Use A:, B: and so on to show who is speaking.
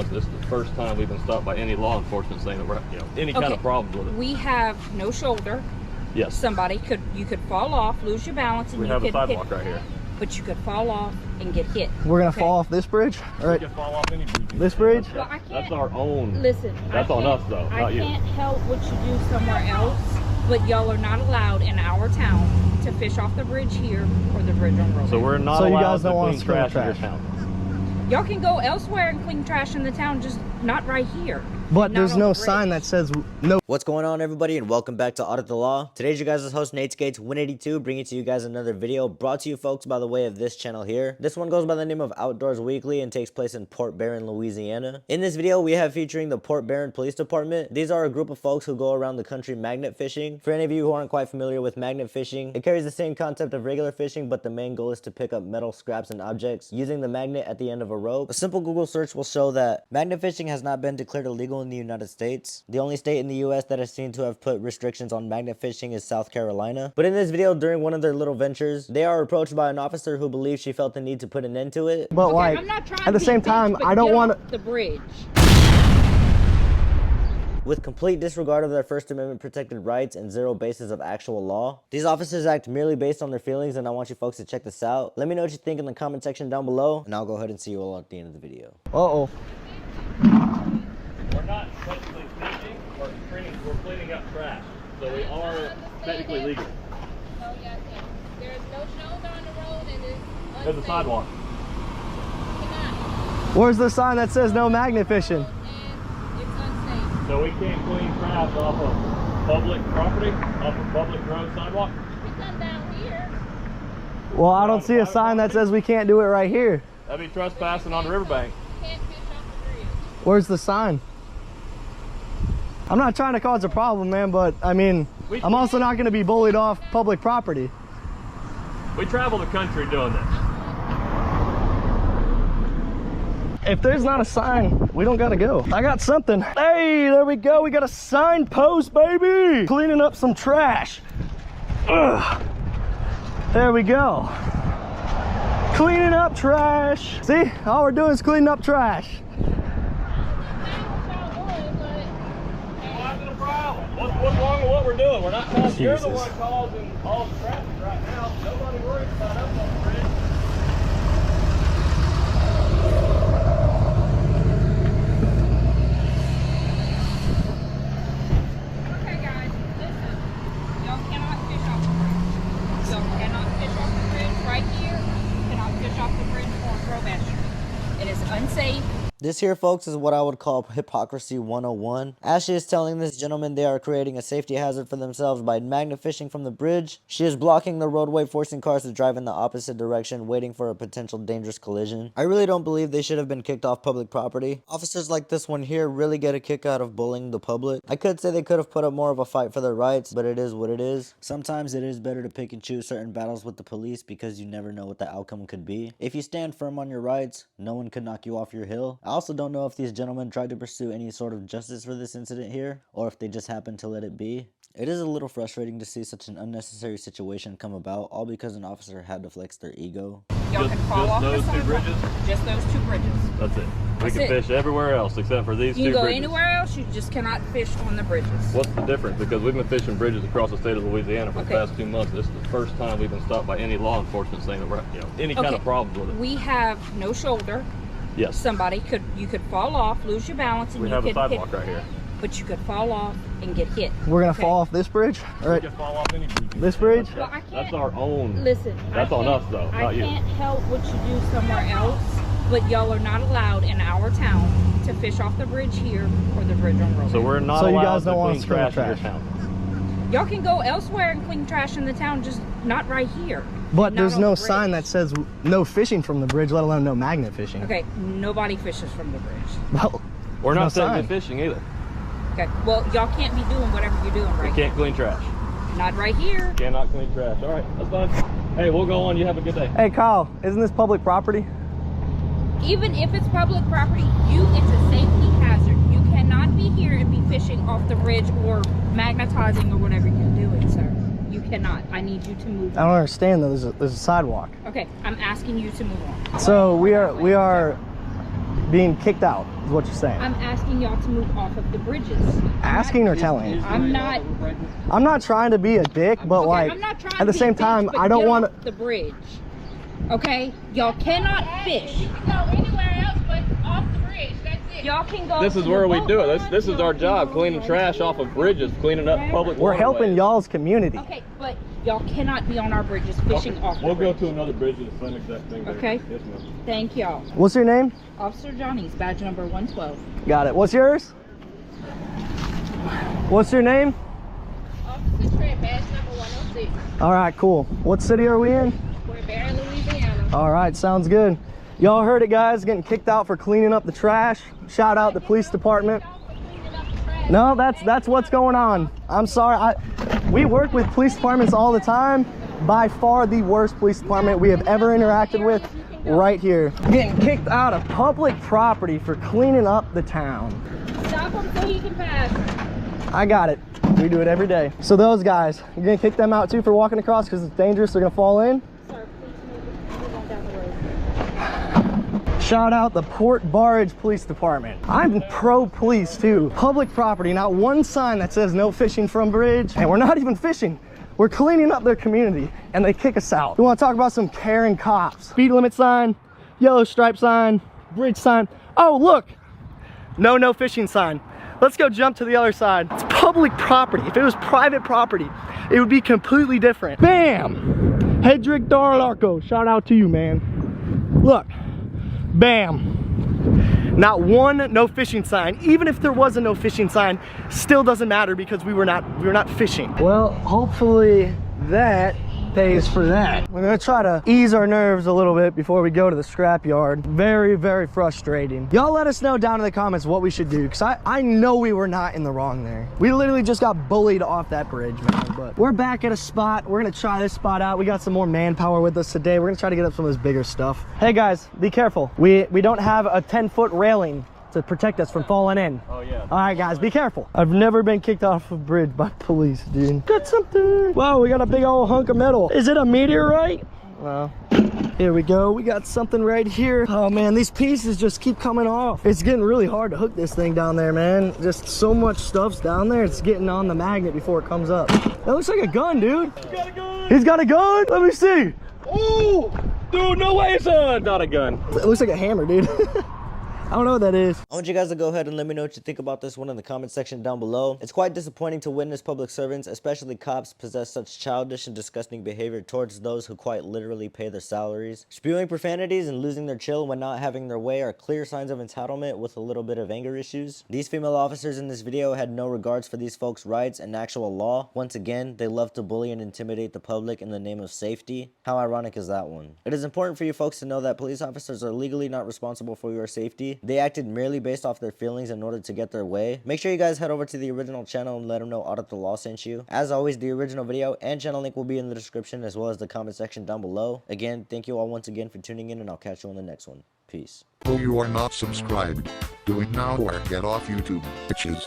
A: This is the first time we've been stopped by any law enforcement saying that we're, any kind of problems with it.
B: We have no shoulder.
A: Yes.
B: You could fall off, lose your balance, and
A: we have a sidewalk right here.
B: But you could fall off and get hit.
C: We're gonna fall off this bridge? All right.
A: We can fall off any bridge.
C: This bridge?
A: That's our own.
B: Listen.
A: That's on us though, not you.
B: I can't help what you do somewhere else, but y'all are not allowed in our town to fish off the bridge here or the bridge on Road.
A: So we're not allowed to clean trash in your town.
B: Y'all can go elsewhere and clean trash in the town, just not right here.
C: But there's no sign that says no.
D: What's going on, everybody, and welcome back to Audit the Law. Today's your guys' host, Nate Skates 182, bringing to you guys another video brought to you folks by the way of this channel here. This one goes by the name of Outdoors Weekly and takes place in Port Barron, Louisiana. In this video, we have featuring the Port Barron Police Department. These are a group of folks who go around the country magnet fishing. For any of you who aren't quite familiar with magnet fishing, it carries the same concept of regular fishing, but the main goal is to pick up metal scraps and objects using the magnet at the end of a rope. A simple Google search will show that magnet fishing has not been declared illegal in the United States. The only state in the US that is seen to have put restrictions on magnet fishing is South Carolina. But in this video, during one of their little ventures, they are approached by an officer who believes she felt the need to put an end to it.
C: But
B: okay,
C: like,
B: I'm not trying
C: at the same time, I don't want
B: the bridge.
D: With complete disregard of their First Amendment protected rights and zero basis of actual law. These officers act merely based on their feelings, and I want you folks to check this out. Let me know what you think in the comment section down below, and I'll go ahead and see you all at the end of the video.
C: Uh-oh.
A: We're not technically fishing, we're cleaning up trash. So we are technically legal.
E: Oh, yeah, there's no shoulder on the road and it's unsafe.
A: There's a sidewalk.
C: Where's the sign that says no magnet fishing?
E: And it's unsafe.
A: So we can't clean trash off of public property, off of public road sidewalk?
E: We come down here.
C: Well, I don't see a sign that says we can't do it right here.
A: That'd be trespassing on the riverbank.
E: Can't fish off the bridge.
C: Where's the sign? I'm not trying to cause a problem, man, but I mean, I'm also not going to be bullied off public property.
A: We travel the country doing this.
C: If there's not a sign, we don't got to go. I got something. Hey, there we go. We got a signpost, baby. Cleaning up some trash. Ugh. There we go. Cleaning up trash. See, all we're doing is cleaning up trash.
A: What's wrong with what we're doing? We're not causing, you're the one causing all the traffic right now. Nobody worries about us on the bridge.
B: Okay, guys, listen. Y'all cannot fish off the bridge. Y'all cannot fish off the bridge right here. You cannot fish off the bridge on Grove Street. It is unsafe.
D: This here, folks, is what I would call hypocrisy 101. As she is telling this gentleman they are creating a safety hazard for themselves by magnet fishing from the bridge, she is blocking the roadway, forcing cars to drive in the opposite direction, waiting for a potential dangerous collision. I really don't believe they should have been kicked off public property. Officers like this one here really get a kick out of bullying the public. I could say they could have put up more of a fight for their rights, but it is what it is. Sometimes it is better to pick and choose certain battles with the police because you never know what the outcome could be. If you stand firm on your rights, no one could knock you off your hill. I also don't know if these gentlemen tried to pursue any sort of justice for this incident here, or if they just happened to let it be. It is a little frustrating to see such an unnecessary situation come about, all because an officer had to flex their ego.
B: Y'all can fall off
A: those
B: the
A: two
B: sidewalk.
A: bridges?
B: Just those two bridges.
A: That's it. We can
B: it.
A: fish everywhere else except for these two
B: You
A: bridges.
B: can go anywhere else, you just cannot fish on the bridges.
A: What's the difference? Because we've been fishing bridges across the state of Louisiana for the past 2 months. This is the first time we've been stopped by any law enforcement saying that we're, any kind of problems with it.
B: We have no shoulder.
A: Yes.
B: You could fall off, lose your balance, and
A: We have a sidewalk right here.
B: But you could fall off and get hit.
C: We're going to fall off this bridge? All right.
A: We can fall off any bridge.
C: This bridge?
B: Well, I can't,
A: That's our own.
B: Listen.
A: That's on us though, not you.
B: I can't help what you do somewhere else, but y'all are not allowed in our town to fish off the bridge here or the bridge on Road.
A: So we're not
C: you
A: allowed
C: guys don't
A: to
C: want
A: clean
C: us to clean
A: trash in your
C: trash.
A: town.
B: Y'all can go elsewhere and clean trash in the town, just not right here.
C: But there's no
B: the
C: sign that says no fishing from the bridge, let alone no magnet fishing.
B: Okay, nobody fishes from the bridge.
C: Well,
A: We're not
C: no
A: technically
C: sign.
A: fishing either.
B: Okay, well, y'all can't be doing whatever you're doing right
A: We can't clean trash.
B: here. Not right here.
A: Cannot clean trash. All right, that's fine. Hey, we'll go on. You have a good day.
C: Hey, Kyle, isn't this public property?
B: Even if it's public property, it's a safety hazard. You cannot be here and be fishing off the bridge or magnetizing or whatever you're doing, sir. You cannot. I need you to move
C: I
B: on.
C: don't understand though. There's a sidewalk.
B: Okay, I'm asking you to move on.
C: So we are being kicked out, is what you're saying.
B: I'm asking y'all to move off of the bridges.
C: Asking or telling?
B: I'm not.
C: I'm not trying to be a dick, but
B: Okay,
C: like,
B: I'm not trying
C: at
B: to
C: the
B: be
C: same
B: a bitch,
C: time,
B: but
C: I don't
B: get
C: want
B: off the bridge. Okay, y'all cannot fish.
E: You can go anywhere else but off the bridge. That's it.
B: Y'all can go.
A: This is
B: to
A: where
B: the
A: we
B: boat
A: do it.
B: launch,
A: This is
B: y'all
A: our
B: can
A: job,
B: go
A: cleaning
B: right
A: trash
B: here.
A: off of bridges, cleaning up public
C: we're
A: waterways.
C: helping y'all's community.
B: Okay, but y'all cannot be on our bridges fishing
A: Okay,
B: off the
A: we'll go
B: bridge.
A: to another bridge and the same exact thing there.
B: Okay.
A: Yes, ma'am.
B: Thank y'all.
C: What's your name?
B: Officer Johnny's badge number 112.
C: Got it. What's yours? What's your name?
E: Officer Trent, badge number 106.
C: All right, cool. What city are we in?
E: We're Barron, Louisiana.
C: All right, sounds good. Y'all heard it, guys. Getting kicked out for cleaning up the trash. Shout out the police department. No, that's what's going on. I'm sorry. We work with police departments all the time. By far the worst police department we have ever interacted with right here. Getting kicked out of public property for cleaning up the town.
E: Stop him so he can pass.
C: I got it. We do it every day. So those guys, you're gonna kick them out too for walking across because it's dangerous, they're gonna fall in?
B: Sir, please move on down the road.
C: Shout out the Port Barge Police Department. I'm pro police too. Public property, not one sign that says no fishing from bridge. And we're not even fishing. We're cleaning up their community and they kick us out. We wanna talk about some caring cops. Speed limit sign, yellow stripe sign, bridge sign. Oh, look, no fishing sign. Let's go jump to the other side. It's public property. If it was private property, it would be completely different. Bam! Hedrick Darlarco, shout out to you, man. Look, bam. Not one no fishing sign. Even if there was a no fishing sign, still doesn't matter because we were not fishing. Well, hopefully that pays for that. We're gonna try to ease our nerves a little bit before we go to the scrap yard. Very, very frustrating. Y'all let us know down in the comments what we should do, because I know we were not in the wrong there. We literally just got bullied off that bridge, man. But we're back at a spot. We're gonna try this spot out. We got some more manpower with us today. We're gonna try to get up some of this bigger stuff. Hey guys, be careful. We don't have a 10-foot railing to protect us from falling in.
A: Oh yeah.
C: All right, guys, be careful. I've never been kicked off a bridge by police, dude. Got something. Wow, we got a big old hunk of metal. Is it a meteorite? Well, here we go. We got something right here. Oh man, these pieces just keep coming off. It's getting really hard to hook this thing down there, man. Just so much stuff's down there. It's getting on the magnet before it comes up. That looks like a gun, dude.
A: He's got a gun.
C: He's got a gun? Let me see.
A: Oh, dude, no way it's not a gun.
C: It looks like a hammer, dude. I don't know what that is.
D: I want you guys to go ahead and let me know what you think about this one in the comment section down below. It's quite disappointing to witness public servants, especially cops, possess such childish and disgusting behavior towards those who quite literally pay their salaries. Spewing profanities and losing their chill when not having their way are clear signs of entitlement with a little bit of anger issues. These female officers in this video had no regards for these folks' rights and actual law. Once again, they love to bully and intimidate the public in the name of safety. How ironic is that one? It is important for you folks to know that police officers are legally not responsible for your safety. They acted merely based off their feelings in order to get their way. Make sure you guys head over to the original channel and let them know Audit the Law sent you. As always, the original video and channel link will be in the description as well as the comment section down below. Again, thank you all once again for tuning in, and I'll catch you on the next one. Peace.
F: Oh, you are not subscribed. Do it now or get off YouTube, bitches.